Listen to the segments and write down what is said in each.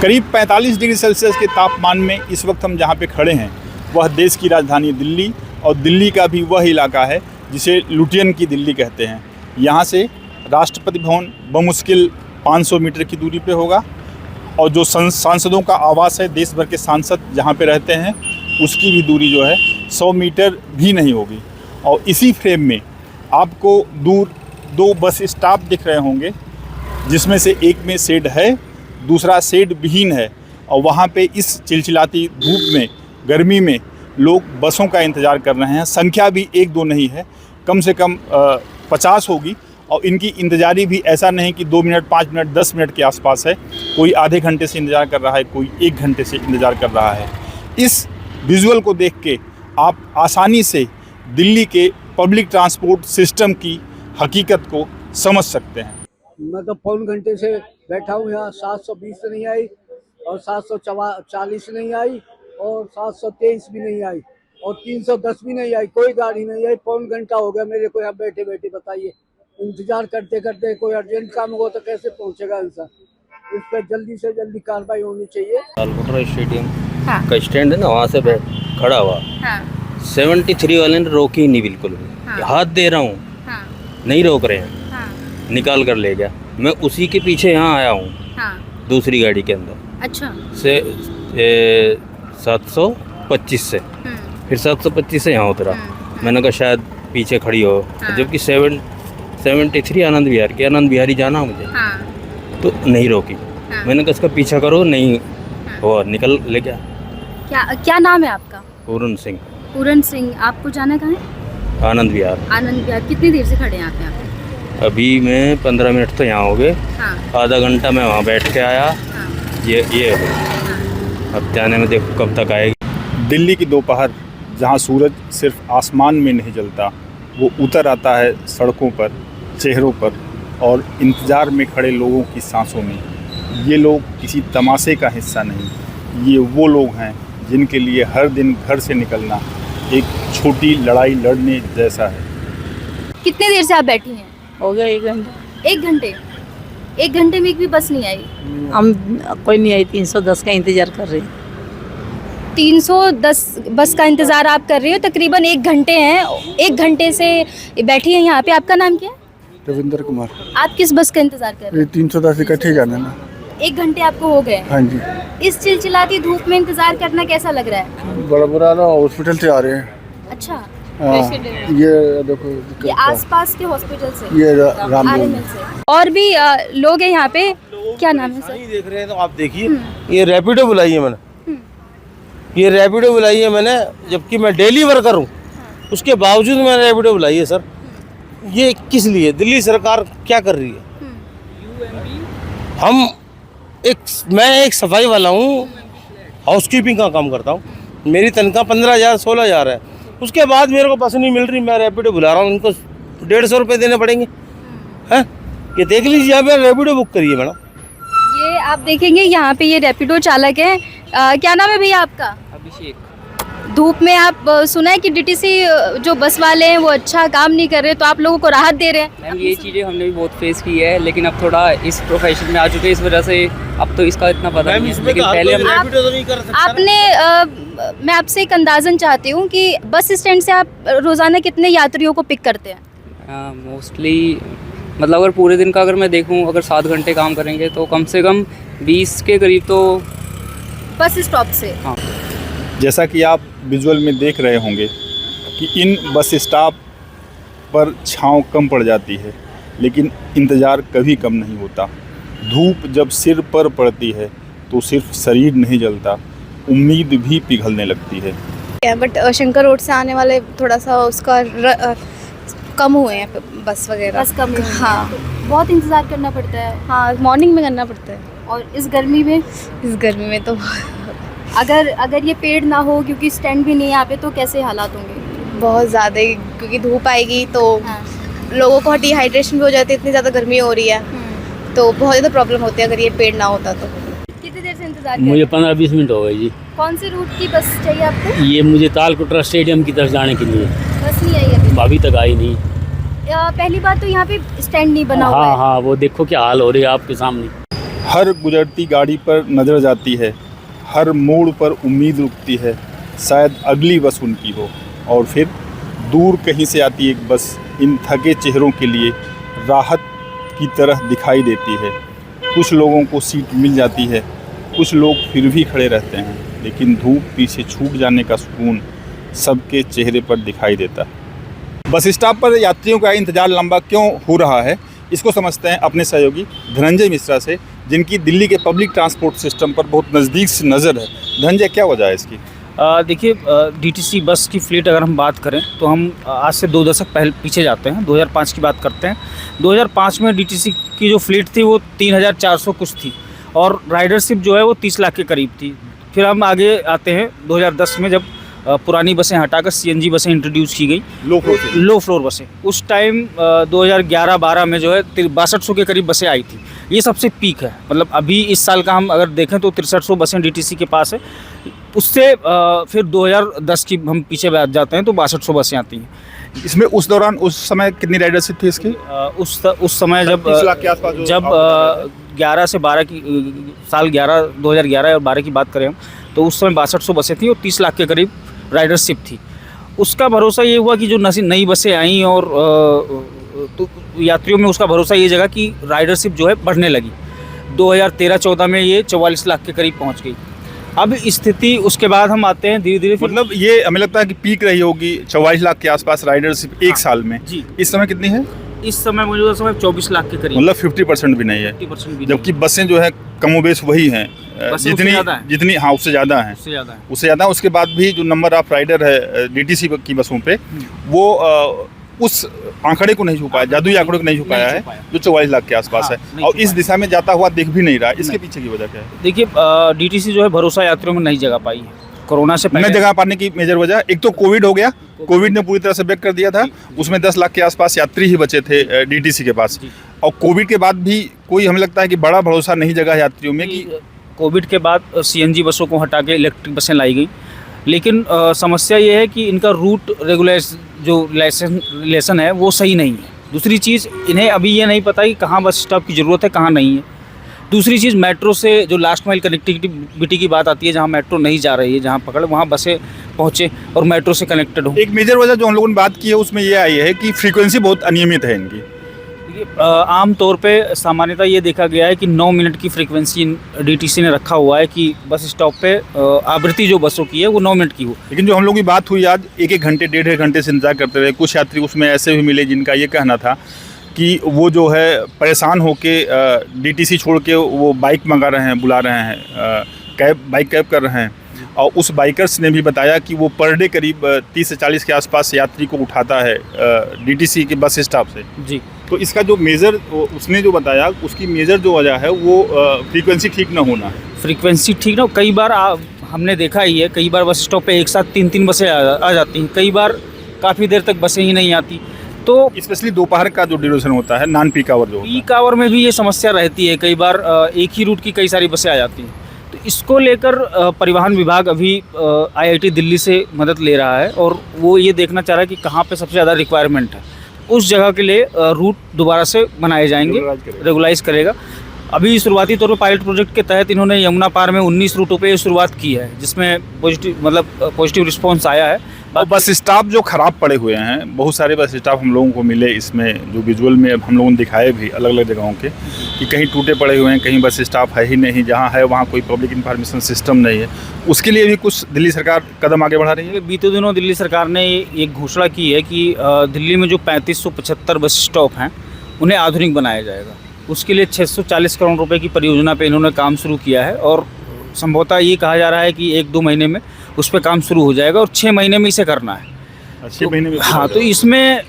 करीब 45 degree Celsius के तापमान में इस वक्त हम जहाँ पे खड़े हैं वह देश की राजधानी दिल्ली और दिल्ली का भी वह इलाका है जिसे लुटियन की दिल्ली कहते हैं। यहाँ से राष्ट्रपति भवन बमुश्किल 500 मीटर की दूरी पे होगा और जो सांसदों का आवास है, देश भर के सांसद जहाँ पे रहते हैं, उसकी भी दूरी जो है 100 मीटर भी नहीं होगी। और इसी फ्रेम में आपको दूर 2 बस स्टॉप दिख रहे होंगे, जिसमें से एक में शेड है, दूसरा शेड विहीन है। और वहाँ पे इस चिलचिलाती धूप में, गर्मी में लोग बसों का इंतज़ार कर रहे हैं। संख्या भी 1-2 नहीं है, कम से कम 50 होगी। और इनकी इंतज़ारी भी ऐसा नहीं कि 2 मिनट, 5 मिनट, 10 मिनट के आसपास है। कोई आधे घंटे से इंतज़ार कर रहा है, कोई 1 घंटे से इंतज़ार कर रहा है। इस विजुअल को देख के आप आसानी से दिल्ली के पब्लिक ट्रांसपोर्ट सिस्टम की हकीकत को समझ सकते हैं। मैं तो पौन घंटे से बैठा हूँ यहाँ। 720 नहीं आई और 740 नहीं आई और 723 भी नहीं आई और 310 भी नहीं आई। कोई गाड़ी नहीं आई। पौन घंटा हो गया मेरे को यहाँ बैठे बैठे। बताइए, इंतजार करते करते कोई अर्जेंट काम हो तो कैसे पहुँचेगा इंसान। इस पर जल्दी से जल्दी कार्रवाई होनी चाहिए। तालकोटरा स्टेडियम का स्टैंड है ना, वहाँ से खड़ा हुआ। 73 वाले ने रोकी ही नहीं बिल्कुल भी। हाथ दे रहा हूँ, नहीं रोक रहे हैं। निकाल कर ले गया। मैं उसी के पीछे यहाँ आया हूँ, दूसरी गाड़ी के अंदर। अच्छा। से 725 से फिर 725 से यहाँ उतरा। मैंने कहा शायद पीछे खड़ी हो, जबकि 73 आनंद विहारी जाना मुझे। तो नहीं रोकी। मैंने कहा इसका पीछा करो, नहीं और निकल ले गया। क्या नाम है आपका? पूरन सिंह। पूरन सिंह। आपको जाना कहाँ है? आनंद विहार। आनंद विहार। कितनी देर से खड़े हैं आप यहाँ पे? अभी मैं 15 मिनट तो यहाँ हो गए। आधा घंटा मैं वहाँ बैठ के आया। ये अब जाने में देखो कब तक आएगी। दिल्ली की दोपहर, जहाँ सूरज सिर्फ आसमान में नहीं जलता, वो उतर आता है सड़कों पर, चेहरों पर और इंतज़ार में खड़े लोगों की सांसों में। ये लोग किसी तमाशे का हिस्सा नहीं, ये वो लोग हैं जिनके लिए हर दिन घर से निकलना एक छोटी लड़ाई लड़ने जैसा है। कितनी देर से आप बैठी हैं? हो गया 1 घंटा। 1 घंटे? 1 घंटे में एक भी बस नहीं आई? हम कोई नहीं आई। 310 का इंतजार कर रहे हैं। 310 बस का इंतजार आप कर रहे हो? तकरीबन 1 घंटे हैं। 1 घंटे से बैठी हैं यहाँ पे। आपका नाम क्या है? रविंद्र कुमार। आप किस बस का इंतजार कर रहे हैं? 310 इकट्ठे जाना ना। 1 घंटे आपको हो गए? हाँ जी। इस चिलचिलाती धूप में इंतजार करना कैसा लग रहा है? बड़ा बुरा ना, हॉस्पिटल से आ रहे हैं। अच्छा। ये देखो, ये आसपास के हॉस्पिटल से, ये रामदेव से। और भी लोग हैं यहाँ पे। क्या नाम है सर? देख रहे हैं तो आप देखिए, ये रैपिडो बुलाई है मैंने। ये रैपिडो बुलाई है मैंने, जबकि मैं डेली वर्कर हूँ, उसके बावजूद मैंने रैपिडो बुलाई है सर। ये किस लिए? दिल्ली सरकार क्या कर रही है? मैं एक सफाई वाला हूँ, हाउसकीपिंग का काम करता हूँ। मेरी तनख्वाह 15,000 16,000 है। उसके बाद मेरे को बस नहीं मिल रही। मैं रैपिडो बुला रहा हूँ, उनको 150 रुपये देने पड़ेंगे। हैं? ये देख लीजिए, यहाँ पे रैपिडो बुक करिए मैडम। ये आप देखेंगे यहाँ पे ये रैपिडो चालक है। क्या नाम है भैया आपका? अभिषेक। धूप में आप सुना है कि डीटीसी जो बस वाले हैं वो अच्छा काम नहीं कर रहे, तो आप लोगों को राहत दे रहे हैं? मैम ये चीज़ें हमने भी बहुत फेस की है, लेकिन अब थोड़ा इस प्रोफेशन में आ चुके हैं, इस वजह से अब तो इसका इतना पता नहीं है। लेकिन पहले हम आपने मैं आपसे एक अंदाज़न चाहती हूँ कि बस स्टैंड से आप रोज़ाना कितने यात्रियों को पिक करते हैं? मोस्टली मतलब अगर पूरे दिन का अगर मैं देखूँ, अगर 7 घंटे काम करेंगे तो कम से कम 20 के करीब तो बस स्टॉप से। हाँ। जैसा कि आप विजुअल में देख रहे होंगे कि इन बस स्टॉप पर छांव कम पड़ जाती है, लेकिन इंतज़ार कभी कम नहीं होता। धूप जब सिर पर पड़ती है तो सिर्फ शरीर नहीं जलता, उम्मीद भी पिघलने लगती है। बट शंकर रोड से आने वाले थोड़ा सा उसका कम हुए हैं बस वगैरह। बस कम? हाँ। बहुत इंतज़ार करना पड़ता है? हाँ, मॉर्निंग में करना पड़ता है। और इस गर्मी में? इस गर्मी में तो अगर ये पेड़ ना हो, क्योंकि स्टैंड भी नहीं है यहाँ पे, तो कैसे हालात होंगे? बहुत ज़्यादा, क्योंकि धूप आएगी तो लोगों को डिहाइड्रेशन भी हो जाती है। इतनी ज़्यादा गर्मी हो रही है तो बहुत ज़्यादा प्रॉब्लम होती है अगर ये पेड़ ना होता तो। कितनी देर से इंतजार? मुझे 15-20 मिनट हो गए जी। कौन सी रूट की बस चाहिए आपको? ये मुझे तालकोटरा स्टेडियम की तरफ जाने के लिए। बस नहीं आई अभी तक आई नहीं। पहली बात तो यहाँ पे स्टैंड नहीं बना हुआ है। हाँ, वो देखो क्या हाल हो रही है आपके सामने। हर गुजरती गाड़ी पर नज़र जाती है, हर मोड़ पर उम्मीद रुकती है, शायद अगली बस उनकी हो। और फिर दूर कहीं से आती एक बस इन थके चेहरों के लिए राहत की तरह दिखाई देती है। कुछ लोगों को सीट मिल जाती है, कुछ लोग फिर भी खड़े रहते हैं, लेकिन धूप पीछे छूट जाने का सुकून सबके चेहरे पर दिखाई देता है। बस स्टॉप पर यात्रियों का इंतज़ार लंबा क्यों हो रहा है, इसको समझते हैं अपने सहयोगी धनंजय मिश्रा से, जिनकी दिल्ली के पब्लिक ट्रांसपोर्ट सिस्टम पर बहुत नज़दीक से नज़र है। धनंजय, क्या वजह है इसकी? देखिए, डीटीसी बस की फ्लीट अगर हम बात करें तो हम आज से 2 दशक पहले पीछे जाते हैं, 2005 की बात करते हैं। 2005 में डीटीसी की जो फ्लीट थी वो 3400 कुछ थी और राइडरशिप जो है वो 30 लाख के करीब थी। फिर हम आगे आते हैं 2010 में, जब पुरानी बसें हटाकर सीएनजी बसें इंट्रोड्यूस की गई, लो फ्लोर बसें। उस टाइम 2011-12 में जो है 6200 के करीब बसें आई थी। ये सबसे पीक है। मतलब अभी इस साल का हम अगर देखें तो 6300 बसें डीटीसी के पास है। उससे फिर 2010 की हम पीछे बैठ जाते हैं तो 6200 बसें आती हैं। इसमें उस दौरान उस समय कितनी राइडरशिप थी इसकी? उस समय जब 30 लाख के आसपास जब 11 से 12 की साल 2011 और 12 की बात करें हम, तो उस समय 6200 बसें थी और 30 लाख के करीब राइडरशिप थी। उसका भरोसा ये हुआ कि जो नई बसें आईं और तो यात्रियों में उसका भरोसा ये जगह कि राइडरशिप जो है बढ़ने लगी। 2013-14 में ये 44 लाख के करीब पहुंच गई। अब स्थिति उसके बाद हम आते हैं धीरे धीरे, मतलब ये हमें लगता है कि पीक रही होगी 44 लाख के आसपास राइडरशिप एक साल में जी। इस समय कितनी है? इस समय मौजूदा समय 24 लाख के करीब, मतलब 50% भी नहीं है। 50% भी जबकि बसें जो है कमोबेश वही हैं, जितनी हाँ उससे ज़्यादा हैं, उससे ज़्यादा। उसके बाद भी जो नंबर ऑफ राइडर है डीटीसी की बसों पे, वो उस आंकड़े को नहीं छू पाया, जादुई आंकड़े को नहीं छू पाया है जो 44 लाख के आसपास है, और इस दिशा में जाता हुआ दिख भी नहीं रहा। इसके पीछे की वजह क्या है? देखिए, डीटीसी जो है भरोसा यात्रियों में नहीं जगह पाई है। कोरोना से न जगह पाने की मेजर वजह एक तो कोविड हो गया, कोविड ने पूरी तरह से बैक कर दिया था। उसमें 10 लाख के आसपास यात्री ही बचे थे डीटीसी के पास, और कोविड के बाद भी कोई हमें लगता है कि बड़ा भरोसा नहीं जगा यात्रियों में कि कोविड के बाद सीएनजी बसों को हटा के इलेक्ट्रिक बसें लाई गई। लेकिन समस्या ये है कि इनका रूट रेगुलेशन जो लाइसेंस है वो सही नहीं है। दूसरी चीज़, इन्हें अभी ये नहीं पता कि कहाँ बस स्टॉप की ज़रूरत है, कहाँ नहीं है। दूसरी चीज़, मेट्रो से जो लास्ट माइल कनेक्टिविटी की बात आती है, जहाँ मेट्रो नहीं जा रही है, जहाँ पकड़ वहाँ बसें पहुँचे और मेट्रो से कनेक्टेड हो। एक मेजर वजह जो हम लोगों ने बात की है उसमें ये आई है कि फ्रीक्वेंसी बहुत अनियमित है इनकी। आम तौर पे सामान्यतः ये देखा गया है कि 9 मिनट की फ्रीक्वेंसी डीटीसी ने रखा हुआ है कि बस स्टॉप पे आवृत्ति जो बसों की है वो 9 मिनट की हो। लेकिन जो हम लोगों की बात हुई आज, 1-1 घंटे 1.5 घंटे से इंतजार करते रहे। कुछ यात्री उसमें ऐसे भी मिले जिनका ये कहना था कि वो जो है परेशान होके डीटीसी छोड़ के वो बाइक मंगा रहे हैं, बुला रहे हैं, बाइक कैब कर रहे हैं। और उस बाइकर्स ने भी बताया कि वो पर डे करीब 30 से 40 के आसपास यात्री को उठाता है डीटीसी के बस स्टॉप से जी। तो इसका जो मेजर उसने जो बताया, उसकी मेजर जो वजह है वो फ्रीक्वेंसी ठीक ना होना है। फ्रीक्वेंसी ठीक ना, कई बार हमने देखा ही है, कई बार बस स्टॉप पे एक साथ 3-3 बसें आ जाती हैं, कई बार काफ़ी देर तक बसें ही नहीं आती। तो स्पेशली दोपहर का जो ड्यूरेशन होता है, नॉन पीक आवर जो होता है, पीक आवर में भी ये समस्या रहती है। कई बार एक ही रूट की कई सारी बसें आ जाती हैं। तो इसको लेकर परिवहन विभाग अभी आईआईटी दिल्ली से मदद ले रहा है और वो ये देखना चाह रहा है कि कहाँ पे सबसे ज़्यादा रिक्वायरमेंट है। उस जगह के लिए रूट दोबारा से बनाए जाएंगे, रेगुलाइज करेगा। अभी शुरुआती तौर पर पायलट प्रोजेक्ट के तहत इन्होंने यमुना पार में 19 रूटों पे शुरुआत की है, जिसमें पॉजिटिव रिस्पांस आया है। और बस स्टॉप जो ख़राब पड़े हुए हैं, बहुत सारे बस स्टॉप हम लोगों को मिले, इसमें जो विजुअल में हम लोगों ने दिखाए भी अलग अलग जगहों के, कि कहीं टूटे पड़े हुए हैं, कहीं बस स्टॉप है ही नहीं, जहाँ है वहाँ कोई पब्लिक इन्फॉर्मेशन सिस्टम नहीं है। उसके लिए भी कुछ दिल्ली सरकार कदम आगे बढ़ा रही है। बीते दिनों दिल्ली सरकार ने एक घोषणा की है कि दिल्ली में जो 3575 बस स्टॉप हैं उन्हें आधुनिक बनाया जाएगा। उसके लिए 640 करोड़ रुपए की परियोजना पे इन्होंने काम शुरू किया है और संभवतः ये कहा जा रहा है कि 1-2 महीने में उस पर काम शुरू हो जाएगा और 6 महीने में इसे करना है। 6 महीने में? हाँ, तो इसमें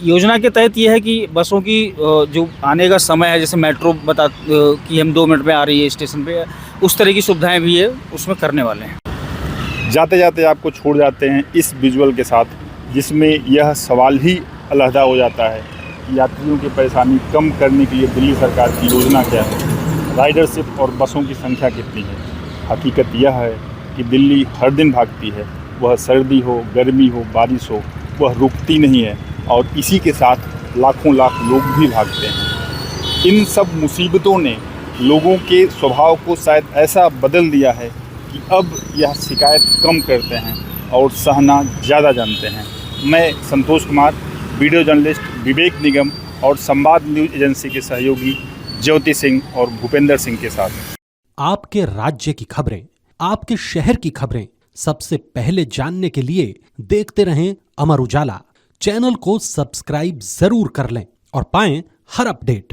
योजना के तहत ये है कि बसों की जो आने का समय है, जैसे मेट्रो कि हम 2 मिनट में आ रही है स्टेशन पे, उस तरह की सुविधाएं भी है उसमें करने वाले हैं। जाते जाते आपको छोड़ जाते हैं इस विजुअल के साथ, जिसमें यह सवाल ही अलहदा हो जाता है कि यात्रियों की परेशानी कम करने के लिए दिल्ली सरकार की योजना क्या है, राइडरशिप और बसों की संख्या कितनी है। हकीकत यह है कि दिल्ली हर दिन भागती है, वह सर्दी हो, गर्मी हो, बारिश हो, वह रुकती नहीं है, और इसी के साथ लाखों लाख लोग भी भागते हैं। इन सब मुसीबतों ने लोगों के स्वभाव को शायद ऐसा बदल दिया है कि अब यह शिकायत कम करते हैं और सहना ज़्यादा जानते हैं। मैं संतोष कुमार, वीडियो जर्नलिस्ट विवेक निगम और संवाद न्यूज एजेंसी के सहयोगी ज्योति सिंह और भूपेंद्र सिंह के साथ आपके राज्य की खबरें, आपके शहर की खबरें सबसे पहले जानने के लिए देखते रहें अमर उजाला। चैनल को सब्सक्राइब जरूर कर लें और पाएं हर अपडेट।